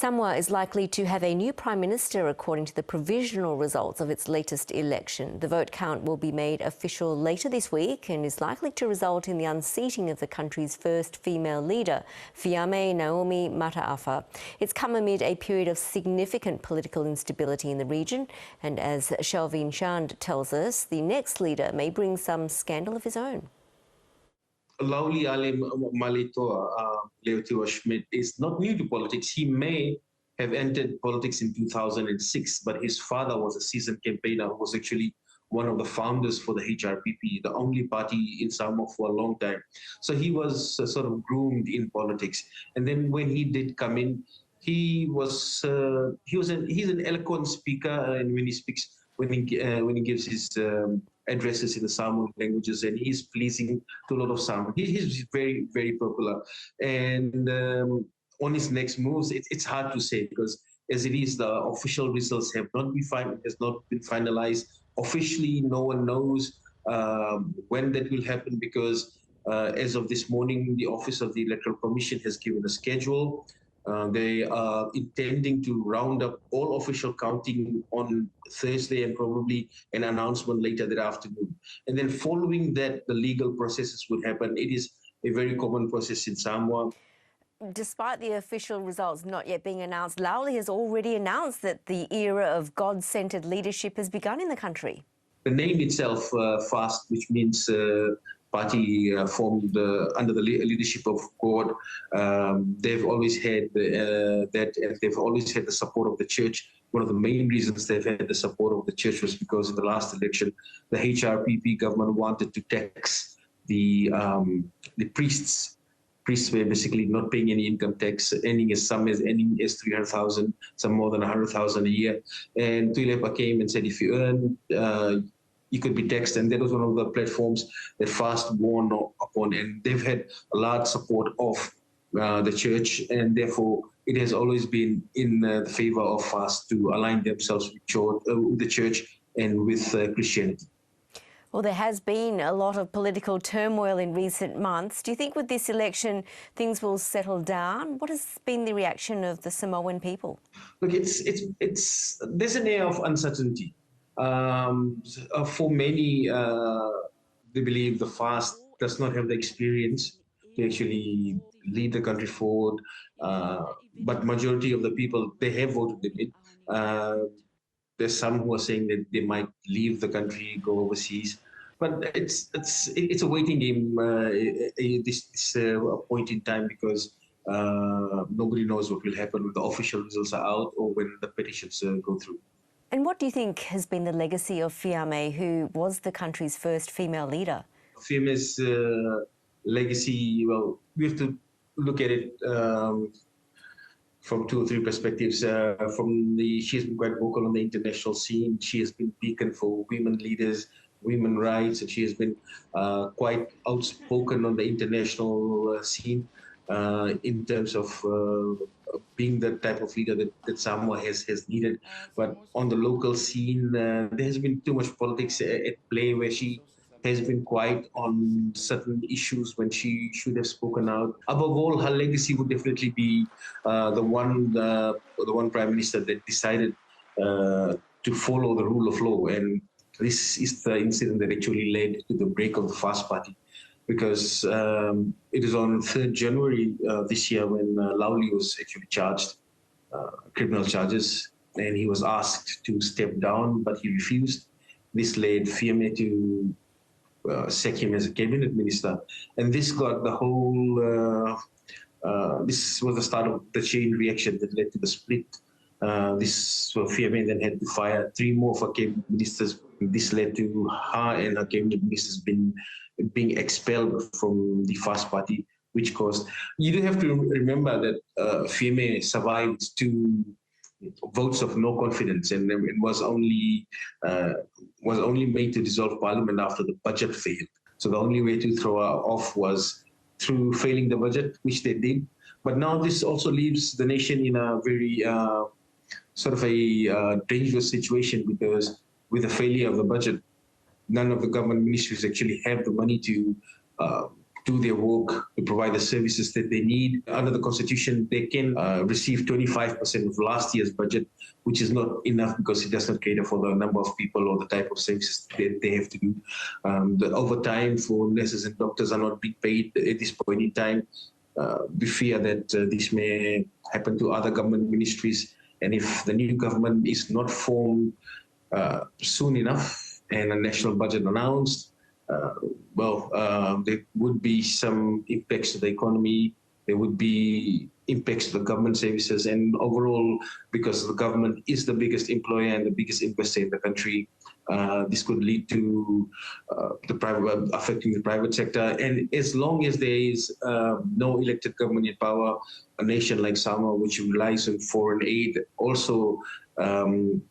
Samoa is likely to have a new Prime Minister according to the provisional results of its latest election. The vote count will be made official later this week and is likely to result in the unseating of the country's first female leader, Fiame Naomi Mata'afa. It's come amid a period of significant political instability in the region, and as Shalveen Chand tells us, the next leader may bring some scandal of his own. Lovely Alim Leotiwa Schmidt is not new to politics. He may have entered politics in 2006, but his father was a seasoned campaigner who was actually one of the founders for the HRPP, the only party in Samoa for a long time. So he was sort of groomed in politics. And then when he did come in, he's an eloquent speaker, and when he speaks, when he gives his addresses in the Samoan languages, and he's pleasing to a lot of Samoan. He's very, very popular. And on his next moves, it's hard to say, because as it is, the official results has not been finalized. Officially, no one knows when that will happen, because as of this morning, the Office of the Electoral Commission has given a schedule. They are intending to round up all official counting on Thursday, and probably an announcement later that afternoon. And then following that, the legal processes will happen. It is a very common process in Samoa. Despite the official results not yet being announced, Lauli has already announced that the era of God-centred leadership has begun in the country. The name itself, FAST, which means party formed under the leadership of God. They've always had that, and they've always had the support of the church. One of the main reasons they've had the support of the church was because in the last election, the HRPP government wanted to tax the priests. Priests were basically not paying any income tax, earning as 300,000, some more than 100,000 a year. And Tuilepa came and said, if you earn, you could be taxed. And that was one of the platforms that FAST won upon. And they've had a large support of the church, and therefore it has always been in the favor of FAST to align themselves with the church and with Christianity. Well, there has been a lot of political turmoil in recent months. Do you think with this election things will settle down? What has been the reaction of the Samoan people? Look, there's an air of uncertainty. For many, they believe the FAST does not have the experience to actually lead the country forward. But majority of the people, they have voted them in. There's some who are saying that they might leave the country, go overseas, but it's a waiting game. This point in time, because nobody knows what will happen when the official results are out or when the petitions go through. And what do you think has been the legacy of Fiame, who was the country's first female leader? Fiame's legacy, well, we have to look at it from 2 or 3 perspectives. She has been quite vocal on the international scene. She has been beacon for women leaders, women rights, and she has been quite outspoken on the international scene in terms of being the type of leader that Samoa has needed. But on the local scene, there has been too much politics at play, where she has been quiet on certain issues when she should have spoken out. Above all, her legacy would definitely be the one prime minister that decided to follow the rule of law. And this is the incident that actually led to the break of the FAST party, because it is on 3rd January this year when Lauli was actually charged, criminal charges, and he was asked to step down, but he refused. This led Fiame to sack him as a cabinet minister, and this got the whole. This was the start of the chain reaction that led to the split. So Fiame then had to fire 3 more of her cabinet ministers. This led to her and her cabinet ministers being expelled from the FAST party, which caused. You do have to remember that Fiame survived 2 votes of no confidence, and it was only made to dissolve parliament after the budget failed. So the only way to throw her off was through failing the budget, which they did. But now this also leaves the nation in a very sort of a dangerous situation, because with the failure of the budget, none of the government ministries actually have the money to do their work, to provide the services that they need. Under the Constitution, they can receive 25% of last year's budget, which is not enough because it does not cater for the number of people or the type of services that they have to do. The overtime for nurses and doctors are not being paid at this point in time. We fear that this may happen to other government ministries. And if the new government is not formed soon enough and a national budget announced, there would be some impacts to the economy. There would be impacts to the government services, and overall, because the government is the biggest employer and the biggest investor in the country, this could lead to affecting the private sector. And as long as there is no elected government in power, a nation like Samoa, which relies on foreign aid, also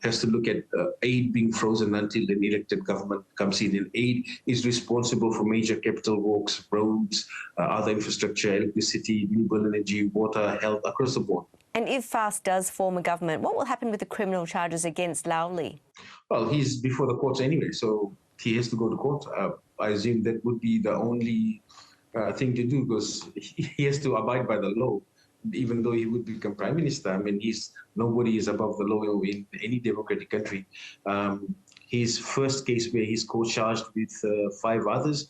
has to look at aid being frozen until an elected government comes in. And aid is responsible for major capital works, roads, other infrastructure, electricity, renewable energy, water, health, across the board. And if FAST does form a government, what will happen with the criminal charges against Lauli? Well, he's before the courts anyway, so he has to go to court. I assume that would be the only thing to do, because he has to abide by the law. Even though he would become prime minister, I mean, nobody is above the law in any democratic country. His first case, where he's co-charged with 5 others,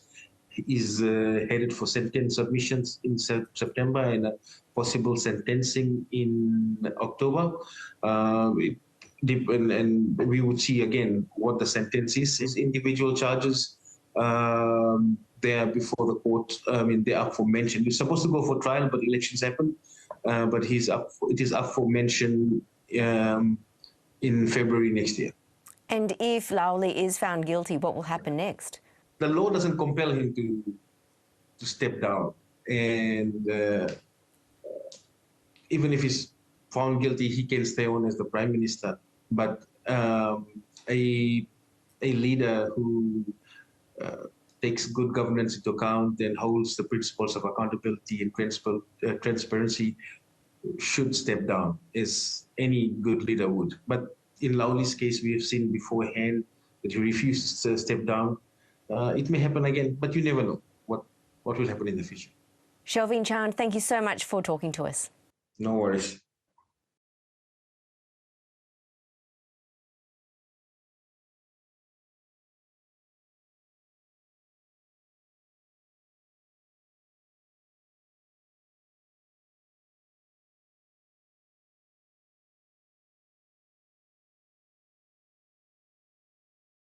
is headed for sentence submissions in September and a possible sentencing in October. And we would see again what the sentence is. His individual charges, they are before the court. I mean, they are up for mention. He's supposed to go for trial, but elections happen. But it is up for mention in February next year. And if Lauli is found guilty, what will happen next? The law doesn't compel him to step down. And even if he's found guilty, he can stay on as the prime minister. But a leader who takes good governance into account and holds the principles of accountability and transparency should step down, as any good leader would. But in Lauli's case, we have seen beforehand that he refuses to step down. It may happen again, but you never know what will happen in the future. Shalveen Chand, thank you so much for talking to us. No worries.